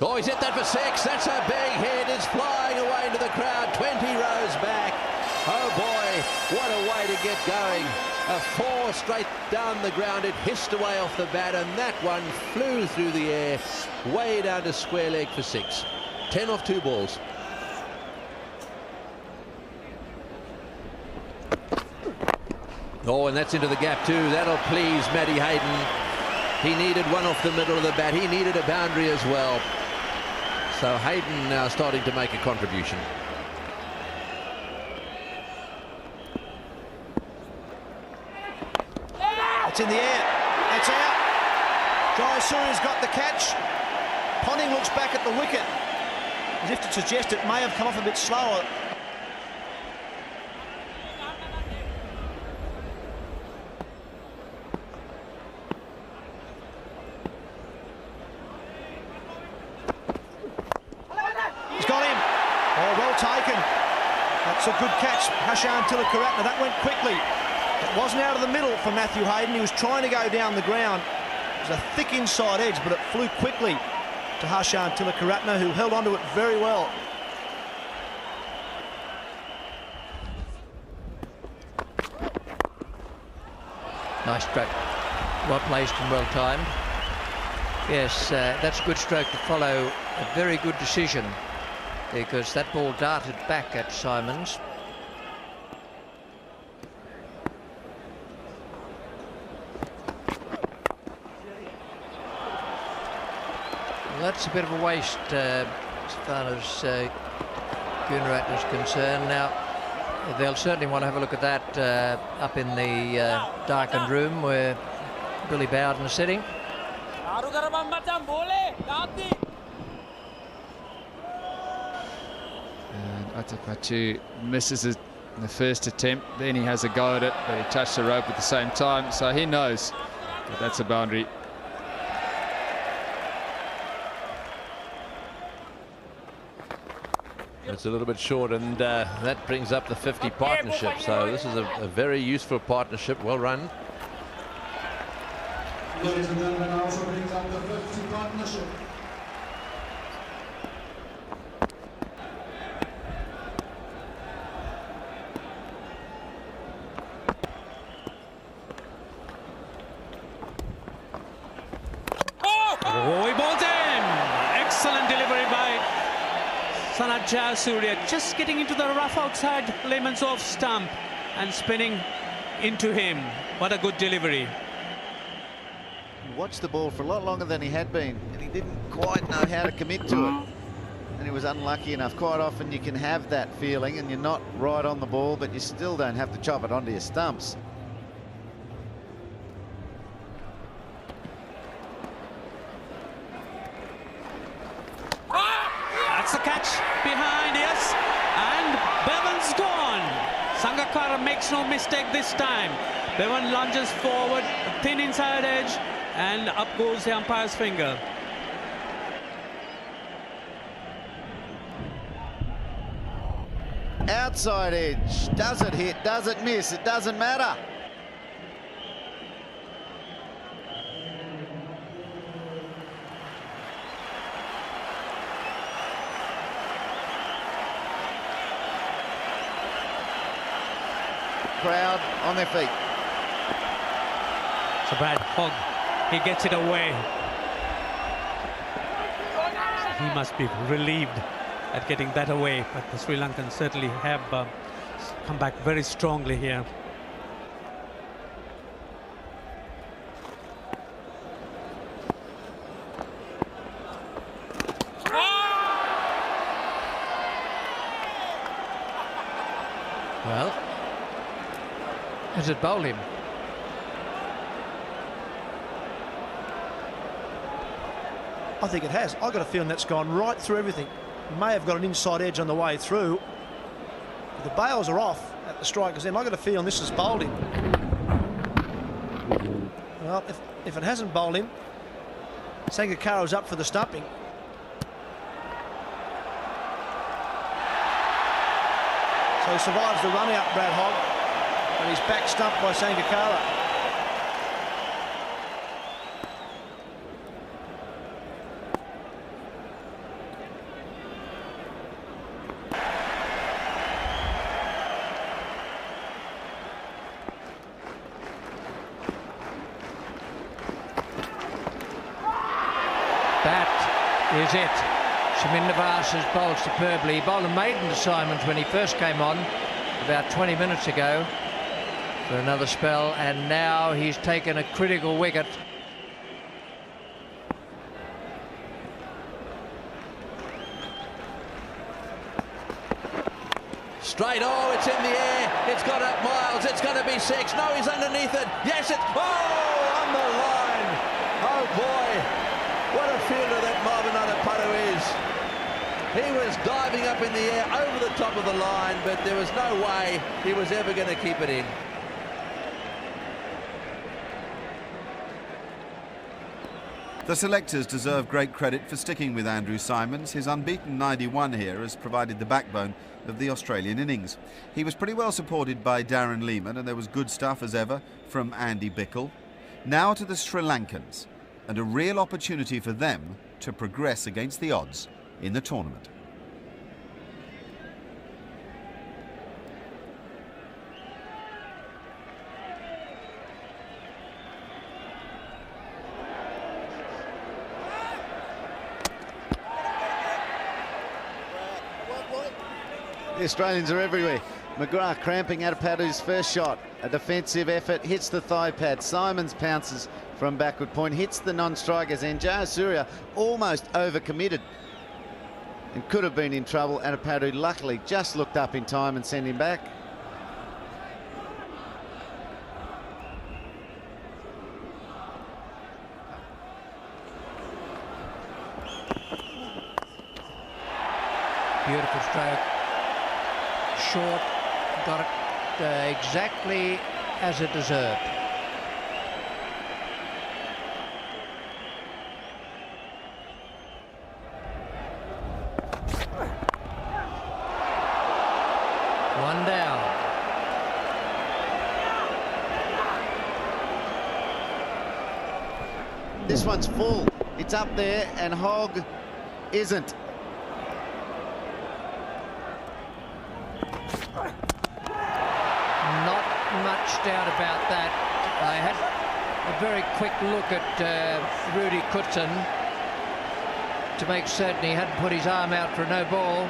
Oh, he's hit that for 6. That's a big hit. It's flying away into the crowd. 20 rows back. Oh boy, what a way to get going. A 4 straight down the ground. It hissed away off the bat, and that one flew through the air way down to square leg for 6. 10 off 2 balls. Oh, and that's into the gap too. That'll please Matty Hayden. He needed one off the middle of the bat. He needed a boundary as well. So Hayden now starting to make a contribution. It's in the air. It's out. Jayasuriya's got the catch. Ponting looks back at the wicket as if to suggest it may have come off a bit slower. He's got him. Oh, well taken. That's a good catch. Hashan Tilakaratne. That went quickly. It wasn't out of the middle for Matthew Hayden. He was trying to go down the ground. It was a thick inside edge, but it flew quickly to Hashan Tilakaratne, who held onto it very well. Nice stroke. Well placed and well timed. Yes, that's a good stroke to follow a very good decision, because that ball darted back at Simons. Well, that's a bit of a waste as far as Gunaratne is concerned. Now, they'll certainly want to have a look at that up in the darkened room where Billy Bowden is sitting. And Atapatu misses it in the first attempt, then he has a go at it, but he touched the rope at the same time, so he knows that that's a boundary. It's a little bit short, and that brings up the 50 partnership. So this is a very useful partnership, well run. Ladies and gentlemen, also brings up the 50 partnership. Oh, he bowls in! Excellent delivery by Sanat Jayasuriya, just getting into the rough outside Lehman's off stump and spinning into him. What a good delivery. He watched the ball for a lot longer than he had been, and he didn't quite know how to commit to it. And he was unlucky enough. Quite often you can have that feeling and you're not right on the ball, but you still don't have to chop it onto your stumps. That's the catch behind, yes, and Bevan's gone. Sangakkara makes no mistake this time. Bevan lunges forward, a thin inside edge, and up goes the umpire's finger. Outside edge. Does it hit? Does it miss? It doesn't matter. Crowd on their feet. It's a bad hog. He gets it away. He must be relieved at getting that away, but the Sri Lankans certainly have come back very strongly here. Well, has it bowled him? I think it has. I've got a feeling that's gone right through everything. May have got an inside edge on the way through. The bails are off at the striker's end. I've got a feeling this has bowled him. Well, if it hasn't bowled him, Sangakkara's up for the stumping. So he survives the run out, Brad Hogg, and he's back stumped by Sangakkara. That is it. Shamin Navas has bowled superbly. He bowled a maiden to Simons when he first came on about 20 minutes ago for another spell, and now he's taken a critical wicket. Straight, oh, it's in the air, it's got up Miles, it's going to be 6, no, he's underneath it, yes, it's, oh, on the line, oh boy, what a fielder that Marvin Adapatu is. He was diving up in the air over the top of the line, but there was no way he was ever going to keep it in. The selectors deserve great credit for sticking with Andrew Simons. His unbeaten 91 here has provided the backbone of the Australian innings. He was pretty well supported by Darren Lehmann, and there was good stuff as ever from Andy Bickle. Now to the Sri Lankans, and a real opportunity for them to progress against the odds in the tournament. The Australians are everywhere. McGrath cramping Adapatu's first shot. A defensive effort, hits the thigh pad. Simons pounces from backward point, hits the non-strikers, and Jayasuriya almost overcommitted and could have been in trouble. Adapatu luckily just looked up in time and sent him back. Beautiful stroke. Short, got it exactly as it deserved. One down. This one's full. It's up there, and Hogg isn't. Much doubt about that. I had a very quick look at Rudy Kutson to make certain he hadn't put his arm out for a no ball.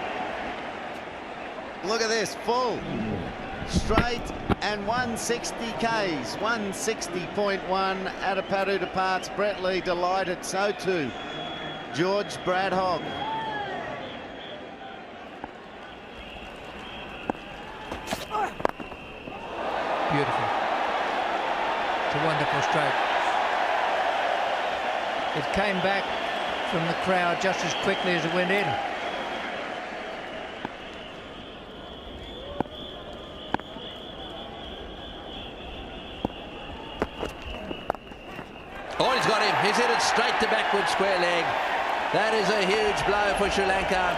Look at this, full, straight, and 160 Ks, 160.1. Adapatu departs. Brett Lee delighted, so too George Brad Hogg. Beautiful. It's a wonderful stroke. It came back from the crowd just as quickly as it went in. Oh, he's got him. He's hit it straight to backward square leg. That is a huge blow for Sri Lanka.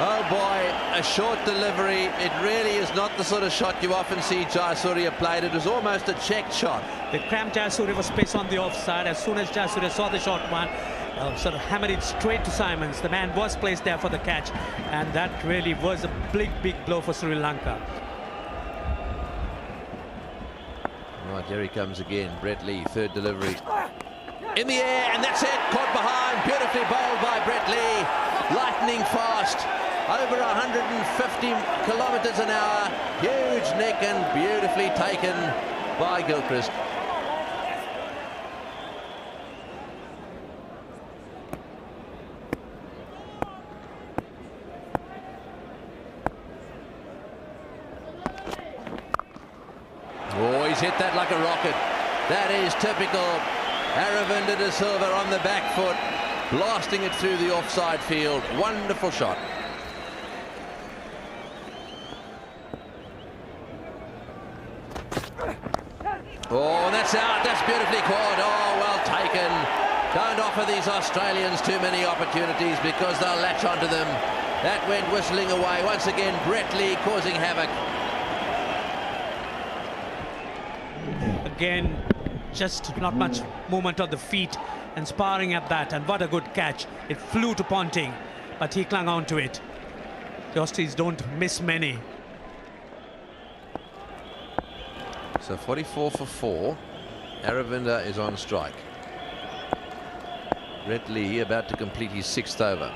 Oh boy, a short delivery. It really is not the sort of shot you often see Jayasuriya played. It was almost a checked shot. The cramped Jayasuriya was placed on the offside. As soon as Jayasuriya saw the short one, sort of hammered it straight to Simons. The man was placed there for the catch, and that really was a big blow for Sri Lanka. Right, here he comes again. Brett Lee, third delivery. In the air, and that's it. Caught behind. Beautifully bowled by Brett Lee. Lightning fast. Over 150 kilometres an hour. Huge neck and beautifully taken by Gilchrist. Oh, he's hit that like a rocket. That is typical. Aravinda de Silva on the back foot, blasting it through the offside field. Wonderful shot. Oh, that's out. That's beautifully caught. Oh, well taken. Don't offer these Australians too many opportunities because they'll latch onto them. That went whistling away. Once again, Brett Lee causing havoc. Again, just not much movement on the feet and sparring at that. And what a good catch. It flew to Ponting, but he clung on to it. The Aussies don't miss many. So 44 for 4. Aravinda is on strike. Brett Lee about to complete his 6th over.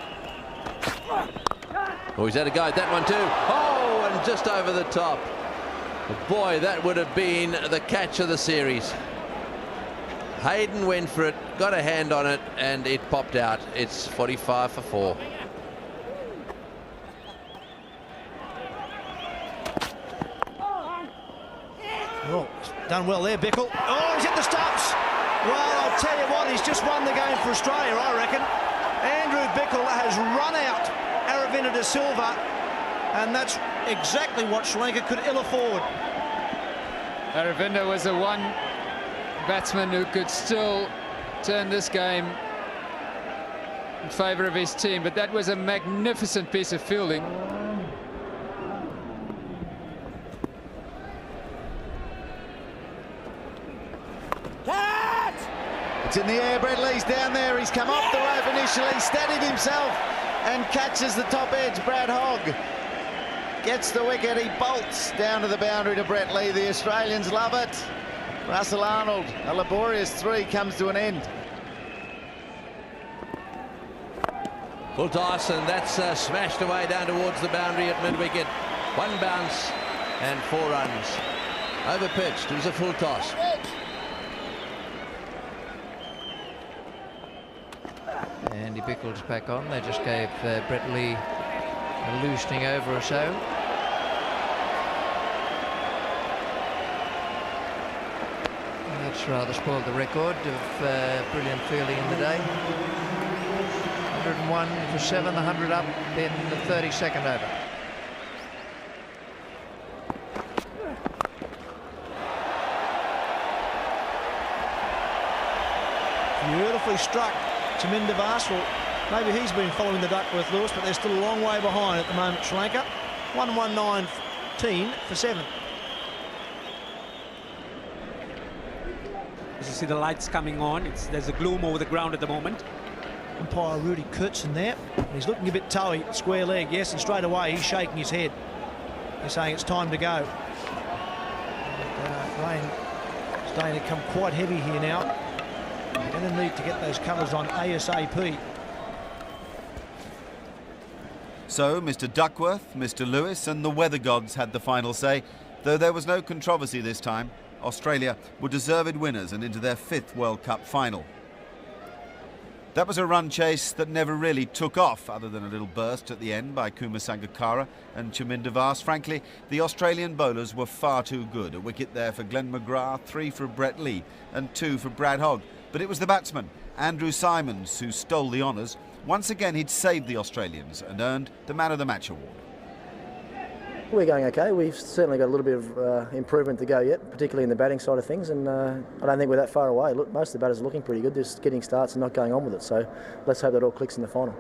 Oh, he's had a go at that one too. Oh, and just over the top. Boy, that would have been the catch of the series. Hayden went for it, got a hand on it, and it popped out. It's 45 for 4. Oh, done well there, Bickle. Oh, he's hit the stumps. Well, I'll tell you what, he's just won the game for Australia, I reckon. Andrew Bickle has run out Aravinda de Silva, and that's exactly what Sri Lanka could ill afford. Aravinda was the one batsman who could still turn this game in favour of his team, but that was a magnificent piece of fielding. It's in the air. Brett Lee's down there. He's come off the rope initially, steadied himself and catches the top edge. Brad Hogg gets the wicket. He bolts down to the boundary to Brett Lee. The Australians love it. Russell Arnold, a laborious 3 comes to an end. Full toss, and that's smashed away down towards the boundary at mid-wicket. 1 bounce and 4 runs. Over pitched. It was a full toss. Andy Bickle's back on. They just gave Brett Lee a loosening over or so. And that's rather spoiled the record of brilliant fielding in the day. 101 for 7, 100 up in the 32nd over. Beautifully struck. Chaminda Vas, well, maybe he's been following the Duckworth Lewis, but they're still a long way behind at the moment, Sri Lanka. 119 for 7. As you see the lights coming on, there's a gloom over the ground at the moment. Umpire Rudy Kurtzen there. He's looking a bit toey, square leg, yes, and straight away he's shaking his head. He's saying it's time to go. And, rain is starting to come quite heavy here now. You're going to need to get those covers on ASAP. So Mr. Duckworth, Mr. Lewis and the weather gods had the final say. Though there was no controversy this time, Australia were deserved winners and into their 5th World Cup final. That was a run chase that never really took off, other than a little burst at the end by Kumar Sangakkara and Chaminda Vas. Frankly, the Australian bowlers were far too good. A wicket there for Glenn McGrath, 3 for Brett Lee and 2 for Brad Hogg. But it was the batsman, Andrew Symonds, who stole the honours. Once again, he'd saved the Australians and earned the Man of the Match award. We're going okay. We've certainly got a little bit of improvement to go yet, particularly in the batting side of things, and I don't think we're that far away. Look, most of the batters are looking pretty good, just getting starts and not going on with it, so let's hope that all clicks in the final.